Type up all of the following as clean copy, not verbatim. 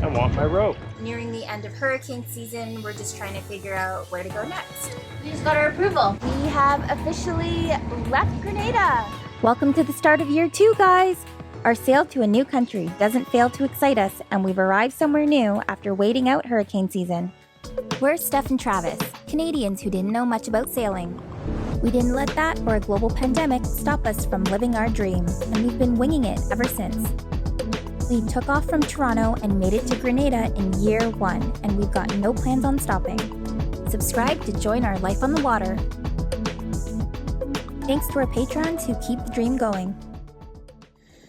and walk my rope. Nearing the end of hurricane season, we're just trying to figure out where to go next. We just got our approval. We have officially left Grenada. Welcome to the start of year 2, guys. Our sail to a new country doesn't fail to excite us, and we've arrived somewhere new after waiting out hurricane season. We're Steph and Travis, Canadians who didn't know much about sailing. We didn't let that or a global pandemic stop us from living our dream, and we've been winging it ever since. We took off from Toronto and made it to Grenada in year 1, and we've got no plans on stopping. Subscribe to join our life on the water. Thanks to our patrons who keep the dream going.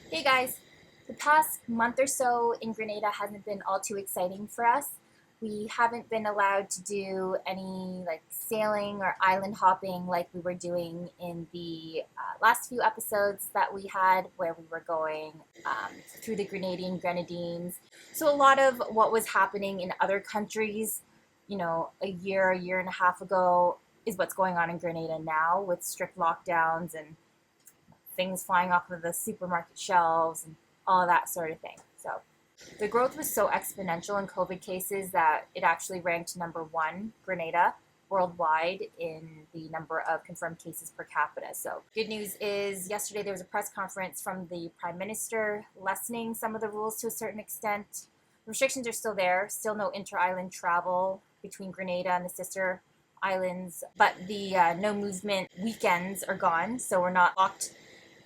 Hey guys, the past month or so in Grenada hasn't been all too exciting for us. We haven't been allowed to do any sailing or island hopping like we were doing in the last few episodes that we had, where we were going through the Grenadines. So a lot of what was happening in other countries, a year and a half ago, is what's going on in Grenada now, with strict lockdowns and things flying off of the supermarket shelves and all that sort of thing. So the growth was so exponential in COVID cases that it actually ranked number 1, Grenada, worldwide in the number of confirmed cases per capita. So good news is yesterday there was a press conference from the Prime Minister lessening some of the rules to a certain extent. Restrictions are still there, still no inter-island travel between Grenada and the sister islands, but the no movement weekends are gone, so we're not locked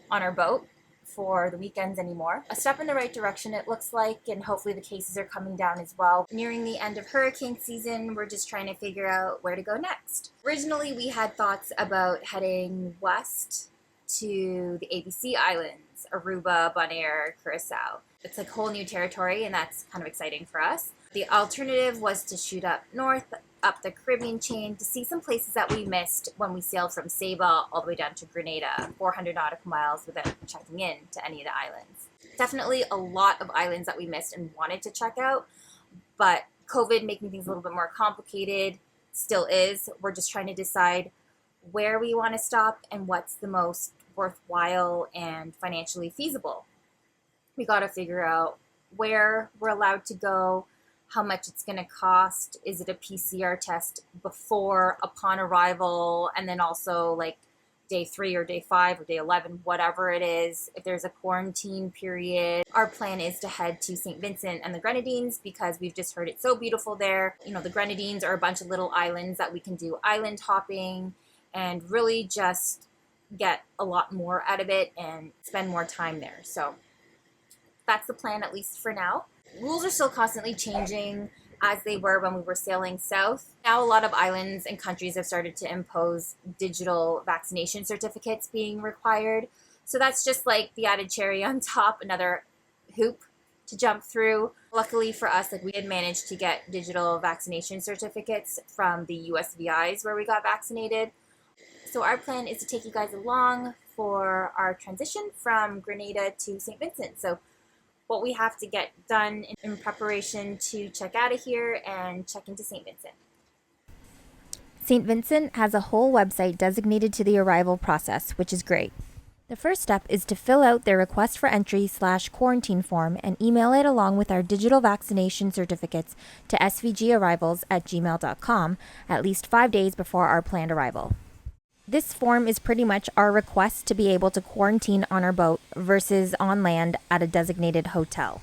on our boat for the weekends anymore. A step in the right direction, it looks like, and hopefully the cases are coming down as well. Nearing the end of hurricane season, we're just trying to figure out where to go next. Originally, we had thoughts about heading west to the ABC Islands, Aruba, Bonaire, Curacao. It's like whole new territory, and that's kind of exciting for us. The alternative was to shoot up north, up the Caribbean chain, to see some places that we missed when we sailed from Saba all the way down to Grenada, 400 nautical miles without checking in to any of the islands. Definitely a lot of islands that we missed and wanted to check out, but COVID making things a little bit more complicated still is. We're just trying to decide where we want to stop and what's the most worthwhile and financially feasible. We got to figure out where we're allowed to go, how much it's going to cost. Is it a PCR test upon arrival, and then also day 3 or day 5 or day 11, whatever it is, if there's a quarantine period. Our plan is to head to St. Vincent and the Grenadines because we've just heard it's so beautiful there. The Grenadines are a bunch of little islands that we can do island hopping and really just get a lot more out of it and spend more time there. So that's the plan, at least for now. Rules are still constantly changing as they were when we were sailing south. Now a lot of islands and countries have started to impose digital vaccination certificates being required. So that's just like the added cherry on top, another hoop to jump through. Luckily for us, we had managed to get digital vaccination certificates from the USVIs where we got vaccinated. So our plan is to take you guys along for our transition from Grenada to St. Vincent. So what we have to get done in preparation to check out of here and check into St. Vincent. St. Vincent has a whole website designated to the arrival process, which is great. The first step is to fill out their request for entry /quarantine form and email it along with our digital vaccination certificates to svgarrivals@gmail.com at least 5 days before our planned arrival. This form is pretty much our request to be able to quarantine on our boat versus on land at a designated hotel.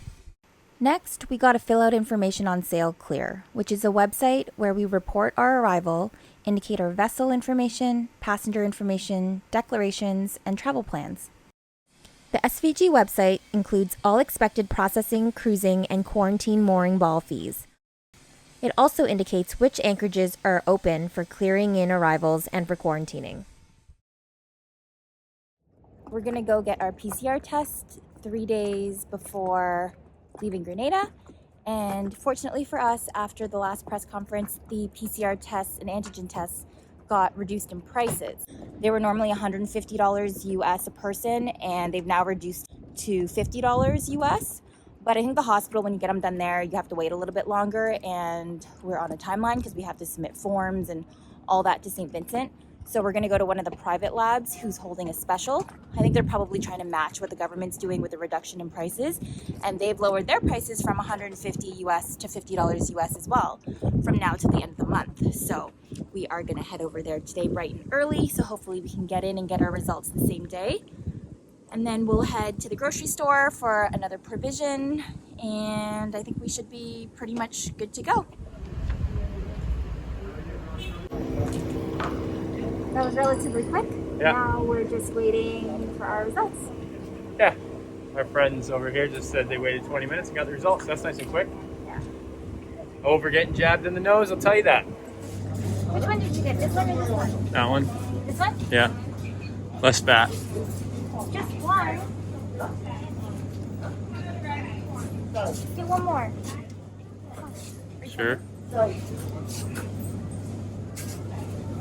Next, we got to fill out information on SailClear, which is a website where we report our arrival, indicate our vessel information, passenger information, declarations, and travel plans. The SVG website includes all expected processing, cruising, and quarantine mooring ball fees. It also indicates which anchorages are open for clearing in arrivals and for quarantining. We're going to go get our PCR test 3 days before leaving Grenada. And fortunately for us, after the last press conference, the PCR tests and antigen tests got reduced in prices. They were normally $150 US a person, and they've now reduced to $50 US. But I think the hospital, when you get them done there, you have to wait a little bit longer, and we're on a timeline because we have to submit forms and all that to St. Vincent. So we're gonna go to one of the private labs who's holding a special. I think they're probably trying to match what the government's doing with the reduction in prices. And they've lowered their prices from $150 US to $50 US as well from now to the end of the month. So we are gonna head over there today bright and early. So hopefully we can get in and get our results the same day. And then we'll head to the grocery store for another provision. And I think we should be pretty much good to go. That was relatively quick. Yeah. Now we're just waiting for our results. Yeah. Our friends over here just said they waited 20 minutes and got the results. That's nice and quick. Yeah. Over getting jabbed in the nose, I'll tell you that. Which one did you get? This one or this one? That one? This one? Yeah. Less fat. Just one. Get one more. Sure.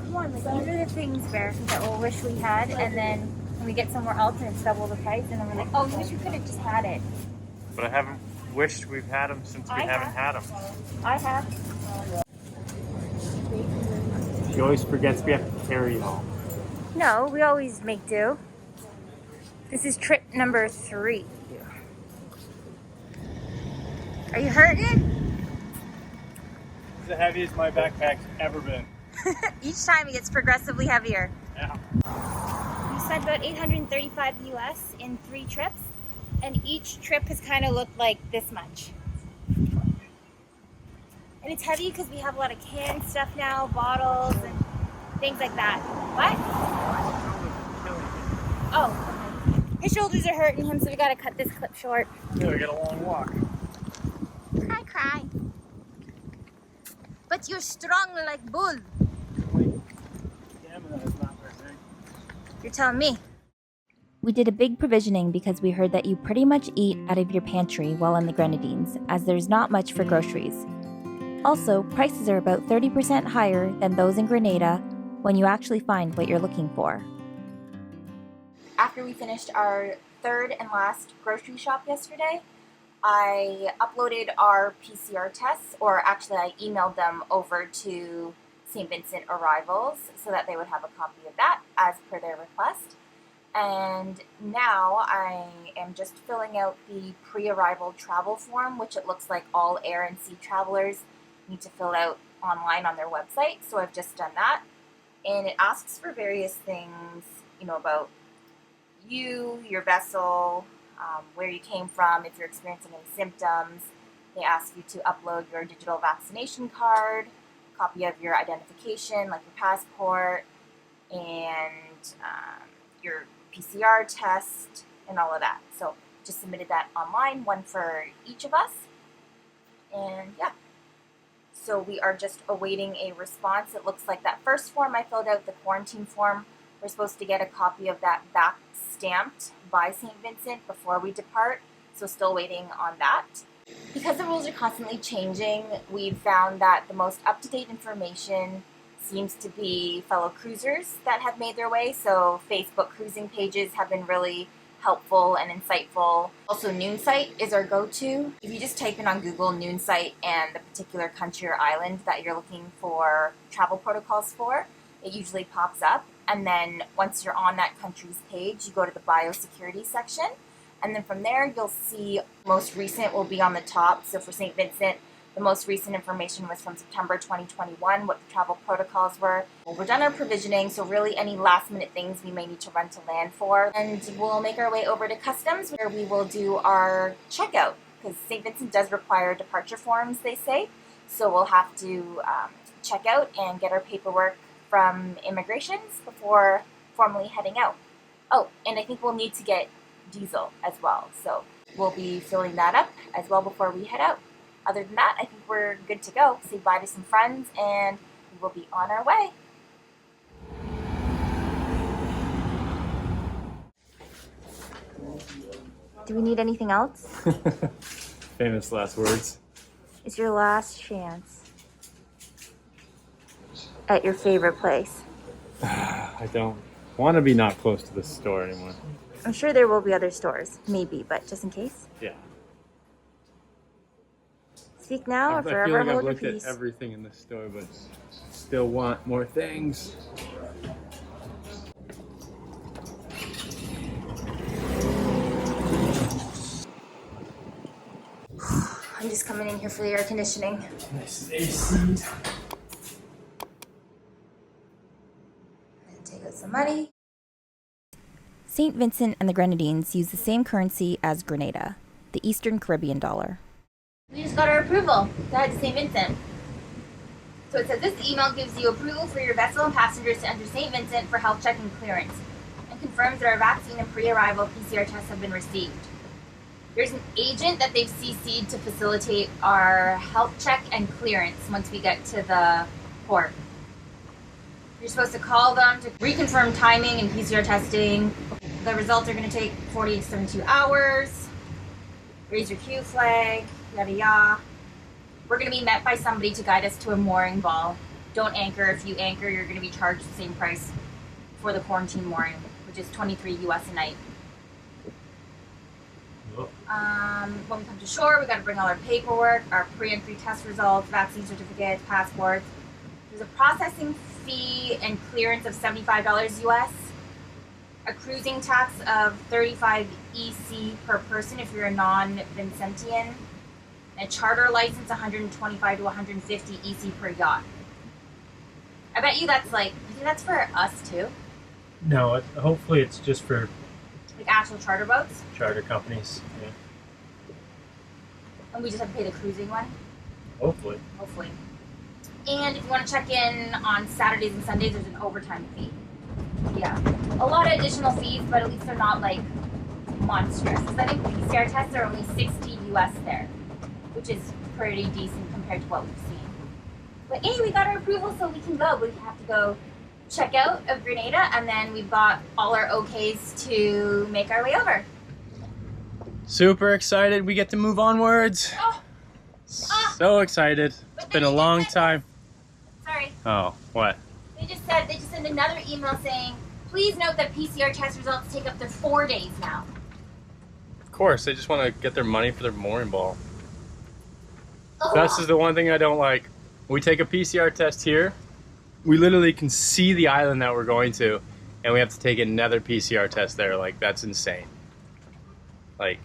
Come on, like these are the things, Bear, that we'll wish we had, and then when we get somewhere else and it's double the price, and then we're like, oh, we wish we could have just had it. But I haven't wished we've had them since we haven't had them. I have. She always forgets we have to carry it home. No, we always make do. This is trip number 3. Are you hurting? It's the heaviest my backpack's ever been. Each time it gets progressively heavier. Yeah. We spent about $835 US in 3 trips, and each trip has kind of looked like this much. And it's heavy because we have a lot of canned stuff now, bottles and things like that. What? Oh, okay. His shoulders are hurting him, so we gotta cut this clip short. Yeah, we got a long walk. Cry, cry. But you're strong like bull. You're telling me. We did a big provisioning because we heard that you pretty much eat out of your pantry while in the Grenadines, as there's not much for groceries. Also, prices are about 30% higher than those in Grenada when you actually find what you're looking for. After we finished our third and last grocery shop yesterday, I uploaded our PCR tests, or actually I emailed them over to St. Vincent Arrivals so that they would have a copy of that as per their request. And now I am just filling out the pre-arrival travel form, which it looks like all air and sea travelers need to fill out online on their website. So I've just done that. And it asks for various things, you know, about you, your vessel, where you came from, if you're experiencing any symptoms. They ask you to upload your digital vaccination card, a copy of your identification, like your passport, and your PCR test, and all of that. So just submitted that online, one for each of us. And yeah. So we are just awaiting a response. It looks like that first form I filled out, the quarantine form, we're supposed to get a copy of that back stamped by St. Vincent before we depart, so still waiting on that. Because the rules are constantly changing, we've found that the most up-to-date information seems to be fellow cruisers that have made their way, so Facebook cruising pages have been really helpful and insightful. Also, Noonsite is our go-to. If you just type in on Google Noonsite and the particular country or island that you're looking for travel protocols for, it usually pops up. And then once you're on that country's page, you go to the biosecurity section. And then from there, you'll see most recent will be on the top. So for St. Vincent, the most recent information was from September 2021, what the travel protocols were. Well, we're done our provisioning, so really any last minute things we may need to run to land for. And we'll make our way over to customs where we will do our checkout, because St. Vincent does require departure forms, they say. So we'll have to check out and get our paperwork from immigrations before formally heading out. Oh, and I think we'll need to get diesel as well. So we'll be filling that up as well before we head out. Other than that, I think we're good to go. Say bye to some friends and we will be on our way. Do we need anything else? Famous last words. It's your last chance at your favorite place. I don't want to be not close to this store anymore. I'm sure there will be other stores, maybe, but just in case. Yeah. Speak now or I feel forever like I've hold your looked at peace. everything in this store, but still want more things. I'm just coming in here for the air conditioning. Nice AC. Take out some money. St. Vincent and the Grenadines use the same currency as Grenada, the Eastern Caribbean dollar. We just got our approval. That is St. Vincent. So it says this email gives you approval for your vessel and passengers to enter St. Vincent for health check and clearance, and confirms that our vaccine and pre-arrival PCR tests have been received. There's an agent that they've CC'd to facilitate our health check and clearance once we get to the port. You're supposed to call them to reconfirm timing and PCR testing. The results are going to take 48 to 72 hours. Raise your Q flag, yada yada. We're going to be met by somebody to guide us to a mooring ball. Don't anchor. If you anchor, you're going to be charged the same price for the quarantine mooring, which is $23 US a night. When we come to shore, we got to bring all our paperwork, our pre-entry test results, vaccine certificates, passports. There's a processing fee and clearance of $75 US, a cruising tax of 35 EC per person if you're a non-Vincentian, and a charter license 125 to 150 EC per yacht. I bet you that's like, you think that's for us too? No, hopefully it's just for Like actual charter boats? charter companies. Yeah. And we just have to pay the cruising one? Hopefully. Hopefully. And if you want to check in on Saturdays and Sundays, there's an overtime fee. Yeah. A lot of additional fees, but at least they're not like monstrous. Because I think PCR tests are only 60 US there, which is pretty decent compared to what we've seen. But hey, we got our approval, so we can go. We have to go check out of Grenada, and then we've got all our OKs to make our way over. Super excited. We get to move onwards. Oh. So excited. It's been a long time. Sorry. Oh, what? They just sent another email saying, please note that PCR test results take up to 4 days now. Of course, they just want to get their money for their mooring ball. Oh. This is the one thing I don't like. We take a PCR test here, we literally can see the island that we're going to, and we have to take another PCR test there. Like, that's insane. Like,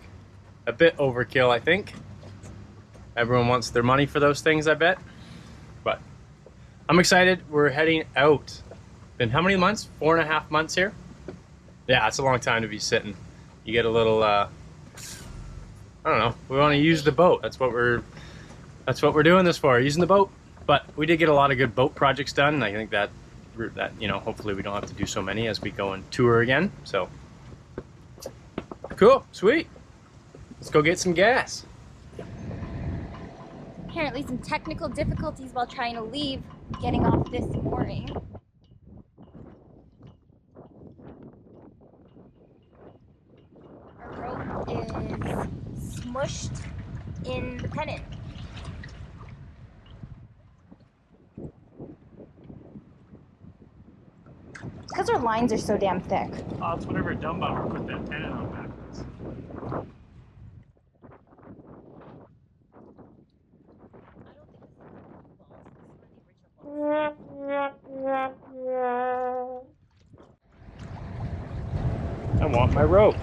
a bit overkill, I think. Everyone wants their money for those things, I bet. But I'm excited. We're heading out. Been how many months? 4.5 months here? Yeah, it's a long time to be sitting. You get a little, I don't know. We want to use the boat. That's what we're doing this for, using the boat. But we did get a lot of good boat projects done, and I think that you know, hopefully we don't have to do so many as we go and tour again. So cool, sweet. Let's go get some gas. Apparently some technical difficulties while trying to leave, getting off this mooring. Our rope is smushed in the pennant. Because our lines are so damn thick. Oh, it's whatever dumb bummer put that pennant on backwards. I want my rope.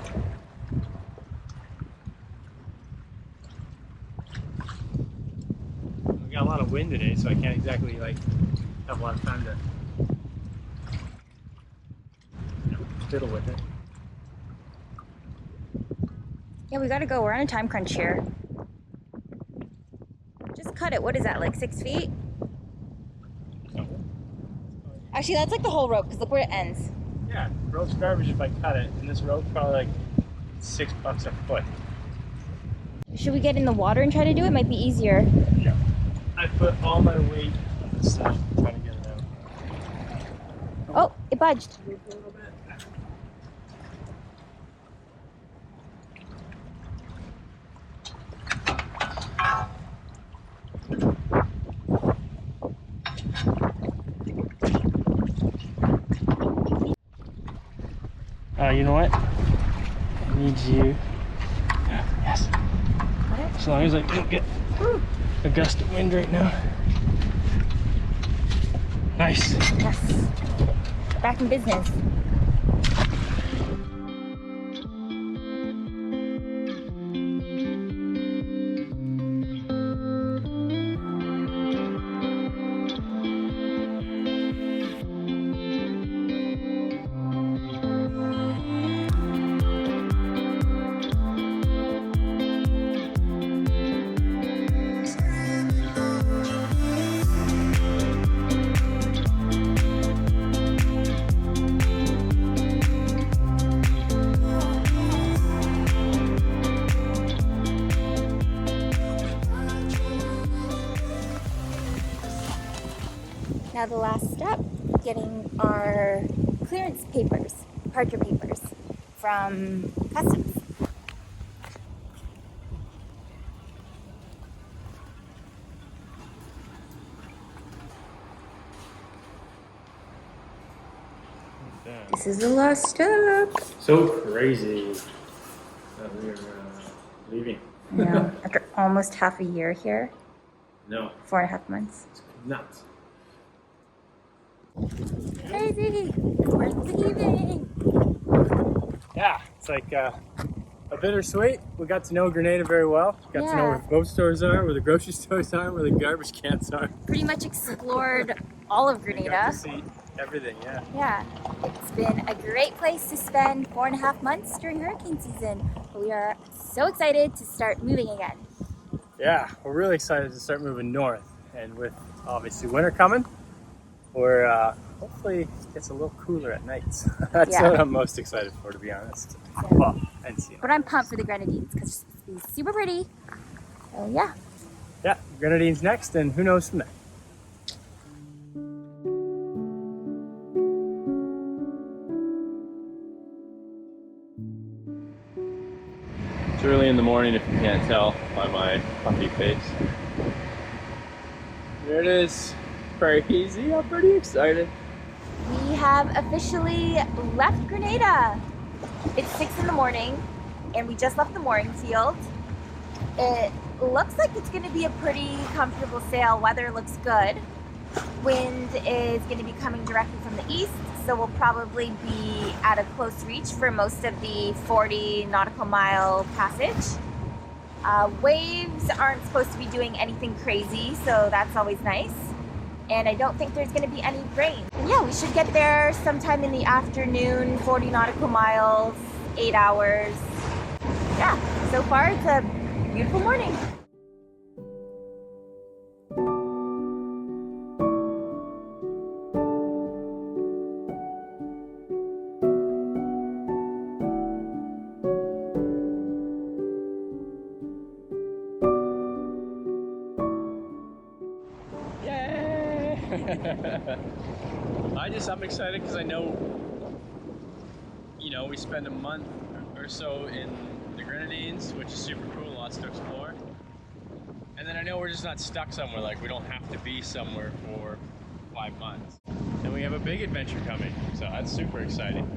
We got a lot of wind today, so I can't exactly like have a lot of time to fiddle with it. Yeah, we gotta go. We're on a time crunch here. Just cut it. What is that, like 6 feet? Actually, that's like the whole rope, because look where it ends. Yeah, rope's garbage if I cut it, and this rope's probably like $6 a foot. Should we get in the water and try to do it? Might be easier. Yeah. I put all my weight on this side, trying to get it out. Oh, it budged. A little bit. You know what? I need you. Yes. As long as I don't get a gust of wind right now. Nice. Yes. Back in business. Now the last step, getting our clearance papers, departure papers from customs. This is the last step. So crazy that we're leaving. Yeah, after almost half a year here, No, 4.5 months. it's nuts. Crazy! We're leaving! Yeah, it's like a bittersweet. We got to know Grenada very well. Got to know where the boat stores are, where the grocery stores are, where the garbage cans are. Pretty much explored all of We got Grenada. to see everything, yeah. Yeah, it's been a great place to spend 4.5 months during hurricane season. We are so excited to start moving again. Yeah, we're really excited to start moving north. And with obviously winter coming, we're hopefully it gets a little cooler at nights. That's what I'm most excited for, to be honest. Yeah. Well, and see. But I'm pumped for the Grenadines because it's supposed to be super pretty. So yeah. Yeah, Grenadines next, and who knows from there. It's early in the morning, if you can't tell by my puffy face. There it is. Crazy. I'm pretty excited. We have officially left Grenada. It's 6 in the morning and we just left the mooring field. It looks like it's going to be a pretty comfortable sail. Weather looks good. Wind is going to be coming directly from the east, so we'll probably be at a close reach for most of the 40 nautical mile passage. Waves aren't supposed to be doing anything crazy, so that's always nice. And I don't think there's going to be any rain. And yeah, we should get there sometime in the afternoon, 40 nautical miles, 8 hours. Yeah, so far it's a beautiful morning. I'm excited because I know, we spend a month or so in the Grenadines, which is super cool, lots to explore. And then I know we're just not stuck somewhere, like we don't have to be somewhere for 5 months. And we have a big adventure coming, so that's super exciting.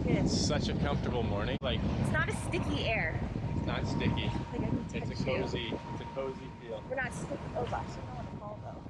It's such a comfortable morning. Like, it's not a sticky air. It's not sticky. Like, it's a cozy feel. We're not sticky. Oh gosh, I don't know what to call though.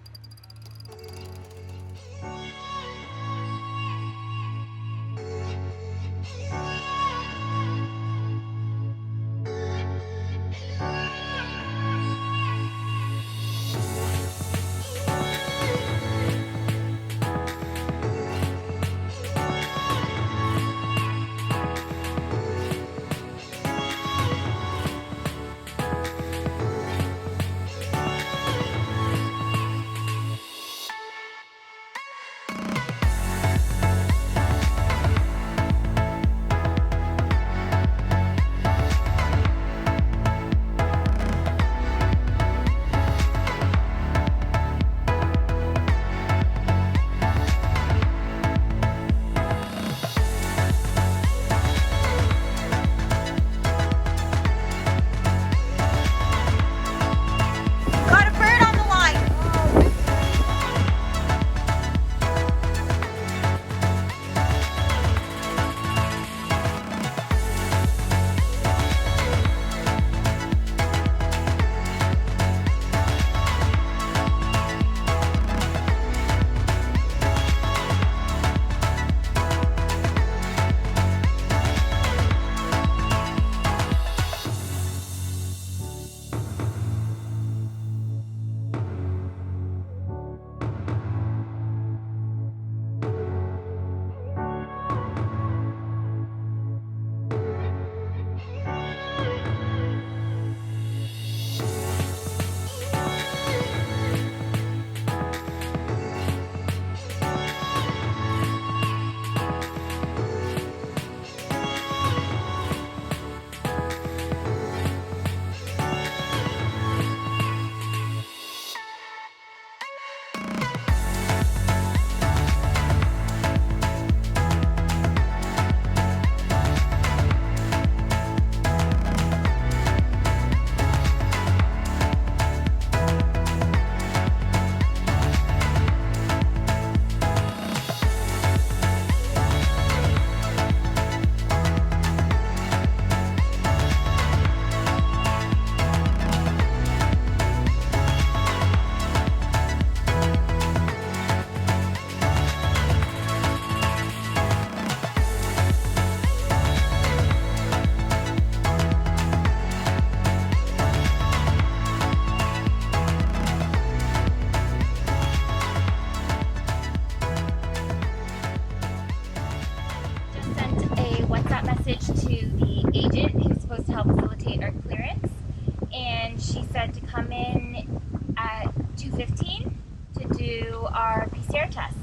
she said to come in at 2:15 to do our PCR test.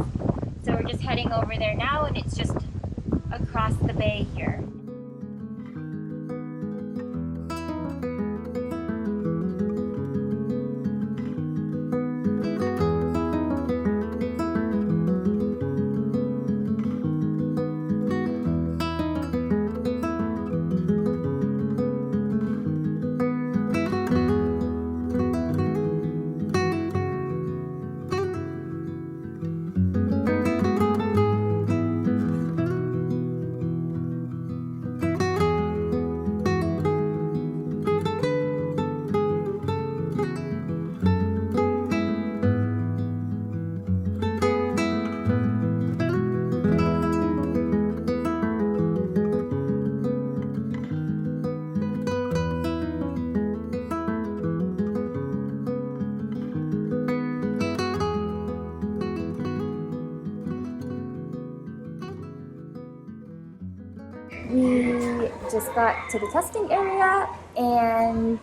So we're just heading over there now, and it's just across the bay here. We just got to the testing area and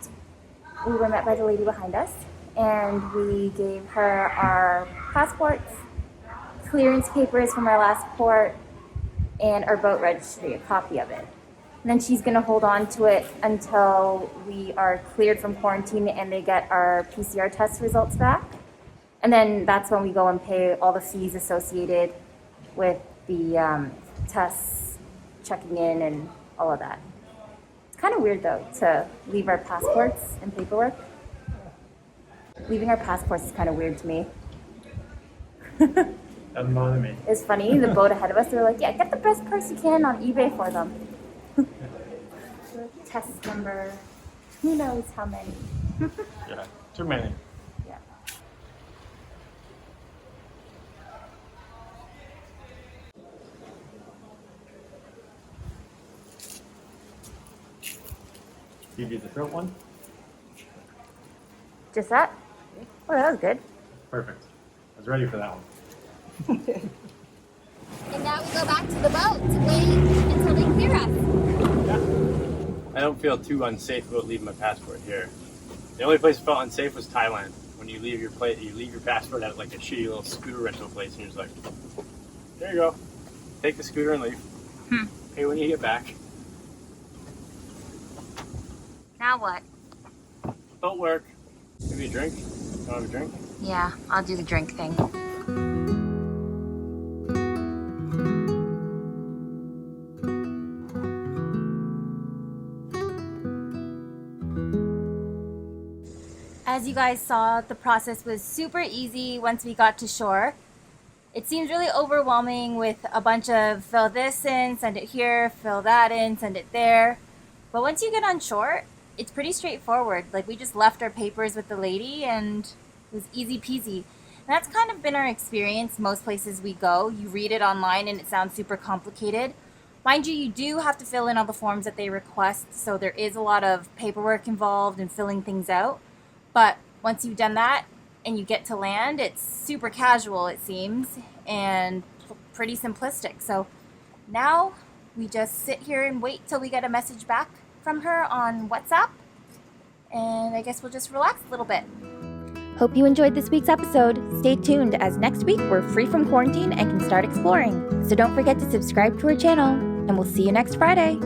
we were met by the lady behind us, and we gave her our passports, clearance papers from our last port, and our boat registry, a copy of it. And then she's going to hold on to it until we are cleared from quarantine and they get our PCR test results back. And then that's when we go and pay all the fees associated with the tests, checking in and all of that. It's kind of weird though to leave our passports and paperwork. Leaving our passports is kind of weird to me. Doesn't bother me. It's funny, the boat ahead of us, they were like, yeah, get the best price you can on eBay for them. Test number, who knows how many. Yeah, too many. Yeah. You do the throat one? Just that? Oh, that was good. Perfect. I was ready for that one. And now we go back to the boat to wait until they clear us. I don't feel too unsafe about leaving my passport here. The only place I felt unsafe was Thailand. When you leave your passport at like a shitty little scooter rental place, and you're just like, there you go. Take the scooter and leave. Pay when you get back. Now what? Don't work. Give me a drink. Want to have a drink? Yeah, I'll do the drink thing. As you guys saw, the process was super easy once we got to shore. It seems really overwhelming with a bunch of fill this in, send it here, fill that in, send it there. But once you get on shore, it's pretty straightforward. Like, we just left our papers with the lady and it was easy peasy. And that's kind of been our experience most places we go. You read it online and it sounds super complicated. Mind you, you do have to fill in all the forms that they request, so there is a lot of paperwork involved in filling things out. But once you've done that and you get to land, it's super casual, it seems, and pretty simplistic. So now we just sit here and wait till we get a message back from her on WhatsApp, and I guess we'll just relax a little bit. Hope you enjoyed this week's episode. Stay tuned, as next week we're free from quarantine and can start exploring. So don't forget to subscribe to our channel, and we'll see you next Friday.